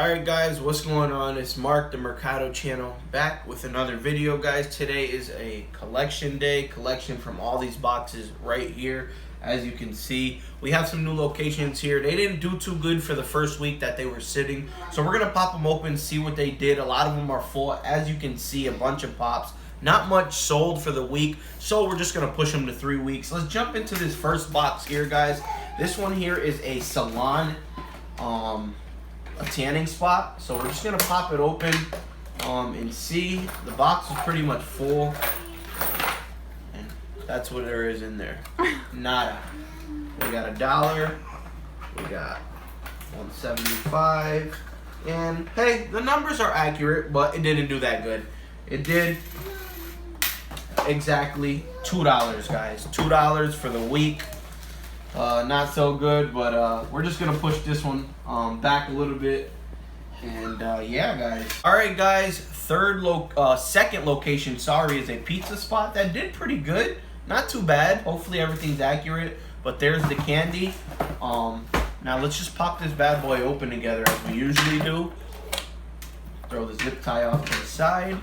Alright guys, what's going on? It's Mark, the Mercado channel, back with another video, guys. Today is a collection day, collection from all these boxes right here. As you can see, we have some new locations here. They didn't do too good for the first week that they were sitting, so we're going to pop them open, see what they did. A lot of them are full. As you can see, a bunch of pops. Not much sold for the week, so we're just going to push them to 3 weeks. Let's jump into this first box here, guys. This one here is a salon, a tanning spot, so we're just gonna pop it open and see. The box is pretty much full, and that's what there is in there. Nada. We got $1, we got $1.75, and hey, the numbers are accurate, but it didn't do that good. It did exactly $2, guys. $2 for the week. Not so good, but we're just gonna push this one back a little bit, and yeah, guys. All right, guys. Second location, sorry, is a pizza spot that did pretty good. Not too bad. Hopefully everything's accurate. But there's the candy. Now let's just pop this bad boy open together as we usually do. Throw the zip tie off to the side,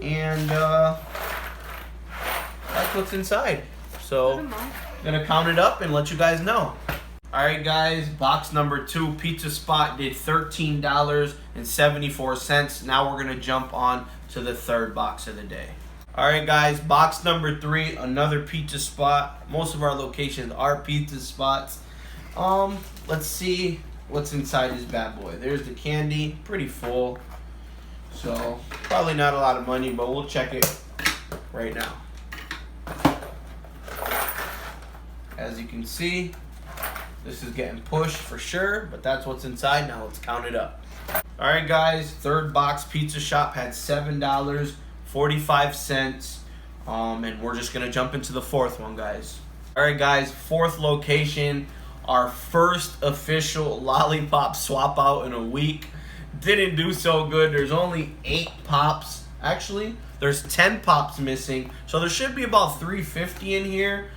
and that's what's inside. So, gonna count it up and let you guys know. Alright guys, box number 2, pizza spot, did $13.74. Now we're gonna jump on to the third box of the day. Alright guys, box number 3, another pizza spot. Most of our locations are pizza spots. Let's see what's inside this bad boy. There's the candy, pretty full. So, probably not a lot of money, but we'll check it right now. As you can see, this is getting pushed for sure, but that's what's inside. Now let's count it up. All right, guys, third box pizza shop had $7.45, and we're just gonna jump into the fourth one, guys. All right, guys, fourth location, our first official lollipop swap out in a week. Didn't do so good. There's only 8 pops. Actually, there's 10 pops missing, so there should be about 350 in here.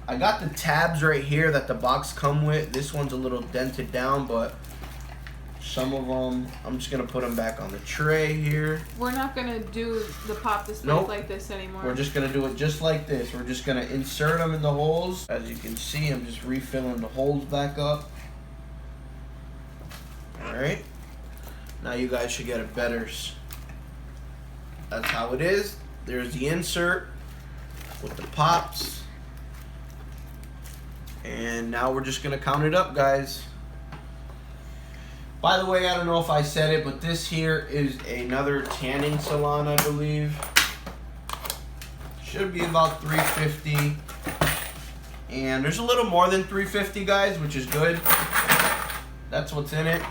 I got the tabs right here that the box come with. This one's a little dented down, but some of them, I'm just going to put them back on the tray here. We're not going to do the pop display like this anymore. We're just going to do it just like this. We're just going to insert them in the holes. As you can see, I'm just refilling the holes back up. Alright. Now you guys should get a better... That's how it is. There's the insert with the pops. And now we're just going to count it up, guys. By the way, I don't know if I said it, but this here is another tanning salon, I believe. Should be about $3.50. And there's a little more than $3.50, guys, which is good. That's what's in it.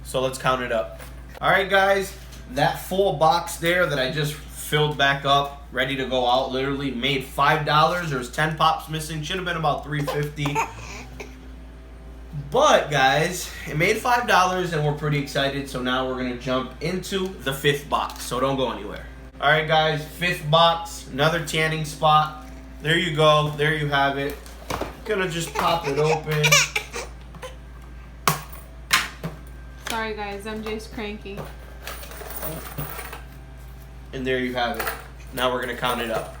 So let's count it up. All right, guys. That full box there that I just filled back up, ready to go out, literally made $5. There's 10 pops missing. Should have been about $3.50. But guys, it made $5 and we're pretty excited. So now we're gonna jump into the 5th box. So don't go anywhere. All right, guys, 5th box, another tanning spot. There you go. There you have it. Gonna just pop it open. Sorry guys, MJ's cranky. And there you have it. Now we're going to count it up.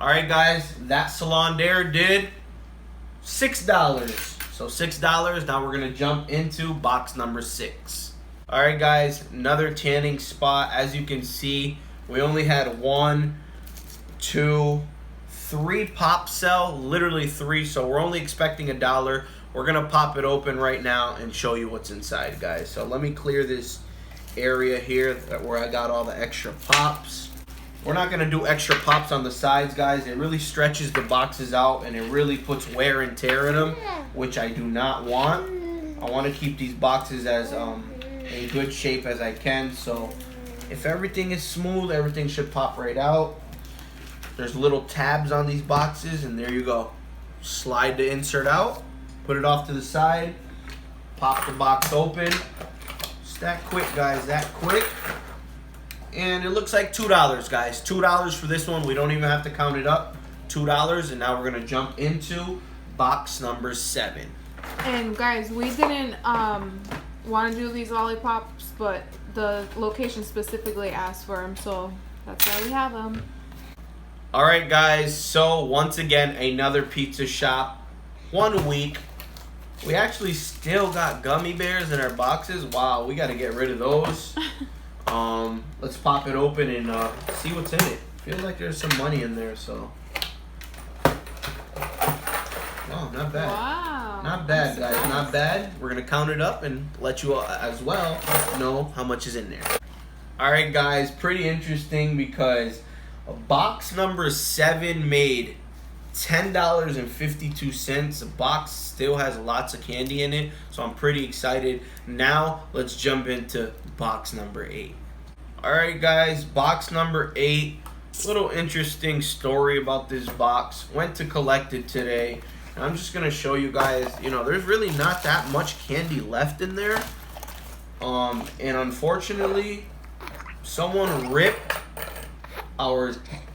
Alright guys, that salon there did $6. So $6. Now we're going to jump into box number 6. Alright guys, another tanning spot. As you can see, we only had 1, 2, 3 pops sell. Literally 3. So we're only expecting $1. We're going to pop it open right now and show you what's inside, guys. So let me clear this area here where I got all the extra pops. We're not going to do extra pops on the sides, guys. It really stretches the boxes out and it really puts wear and tear in them, which I do not want. I want to keep these boxes as in good shape as I can. So if everything is smooth, everything should pop right out. There's little tabs on these boxes, and there you go. Slide the insert out, put it off to the side, pop the box open. That quick, guys, that quick. And it looks like $2, guys. $2 for this one. We don't even have to count it up. $2, and now we're gonna jump into box number 7. And guys, we didn't want to do these lollipops, but the location specifically asked for them, so that's why we have them. All right, guys. So once again, another pizza shop. 1 week. We actually still got gummy bears in our boxes. Wow, we got to get rid of those. Let's pop it open and see what's in it. Feels like there's some money in there, so. Wow, not bad. Wow. Not bad, guys. Not bad. We're going to count it up and let you as well know how much is in there. All right, guys. Pretty interesting because box number 7 made $10.52. The box still has lots of candy in it, so I'm pretty excited. Now, let's jump into box number 8. All right, guys. Box number 8. Little interesting story about this box. Went to collect it today. And I'm just going to show you guys, there's really not that much candy left in there. And unfortunately, someone ripped our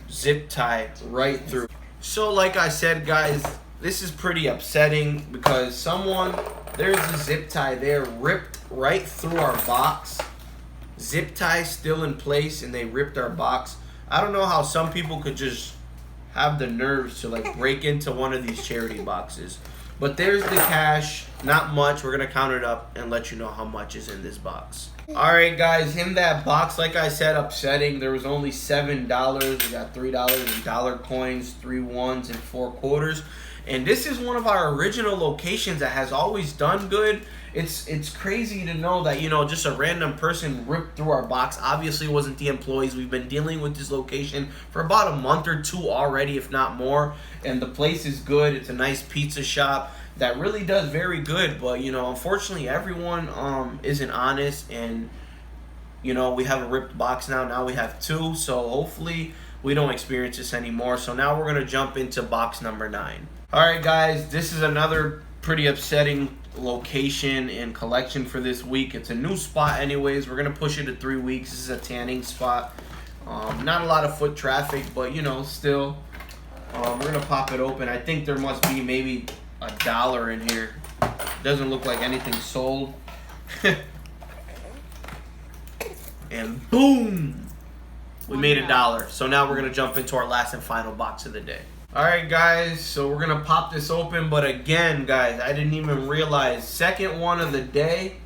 zip tie right through. So like I said, guys, this is pretty upsetting because there's a zip tie there ripped right through our box. Zip tie still in place and they ripped our box. I don't know how some people could just have the nerves to like break into one of these charity boxes. But there's the cash. Not much. We're going to count it up and let you know how much is in this box. Alright, guys. In that box, like I said, upsetting. There was only $7. We got $3 in dollar coins, 3 ones, and 4 quarters. And this is one of our original locations that has always done good. It's crazy to know that, just a random person ripped through our box. Obviously, it wasn't the employees. We've been dealing with this location for about a month or 2 already, if not more. And the place is good. It's a nice pizza shop that really does very good. But, unfortunately, everyone isn't honest. And, we have a ripped box now. Now we have 2. So, hopefully, we don't experience this anymore. So, now we're going to jump into box number 9. Alright, guys. This is another pretty upsetting location and collection for this week. It's a new spot anyways. We're gonna push it to 3 weeks. This is a tanning spot. Not a lot of foot traffic, but still we're gonna pop it open. I think there must be maybe $1 in here. Doesn't look like anything sold. And boom, we made $1. So now we're gonna jump into our last and final box of the day. Alright, guys, so we're going to pop this open, but again, guys, I didn't even realize, second one of the day,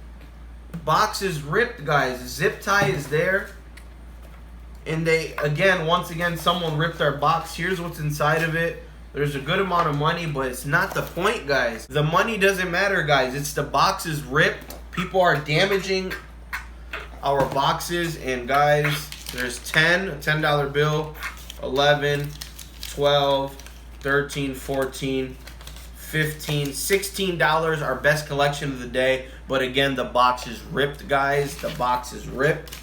box is ripped, guys. Zip tie is there, and once again, someone ripped our box. Here's what's inside of it. There's a good amount of money, but it's not the point, guys. The money doesn't matter, guys. It's the box is ripped. People are damaging our boxes, and guys, there's a $10 bill, 11, 12, 13, 14, 15, $16, our best collection of the day. But again, the box is ripped, guys. The box is ripped.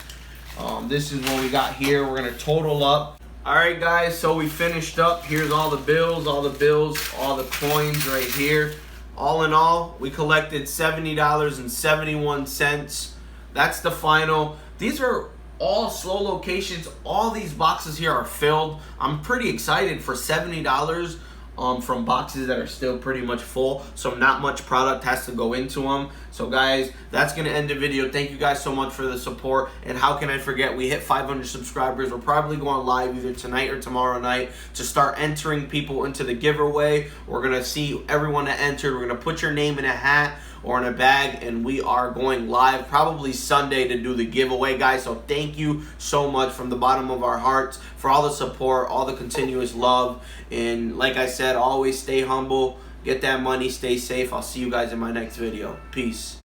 This is what we got here. We're going to total up. All right, guys, so we finished up. Here's all the bills, all the coins right here. All in all, we collected $70.71. That's the final. These are all slow locations. All these boxes here are filled. I'm pretty excited for $70 from boxes that are still pretty much full, so not much product has to go into them. So guys, that's gonna end the video. Thank you guys so much for the support. And how can I forget, we hit 500 subscribers. We're probably going live either tonight or tomorrow night to start entering people into the giveaway. We're gonna see everyone that entered. We're gonna put your name in a hat or in a bag, and we are going live probably Sunday to do the giveaway, guys. So thank you so much from the bottom of our hearts for all the support, all the continuous love. And like I said, always stay humble, get that money, stay safe. I'll see you guys in my next video. Peace.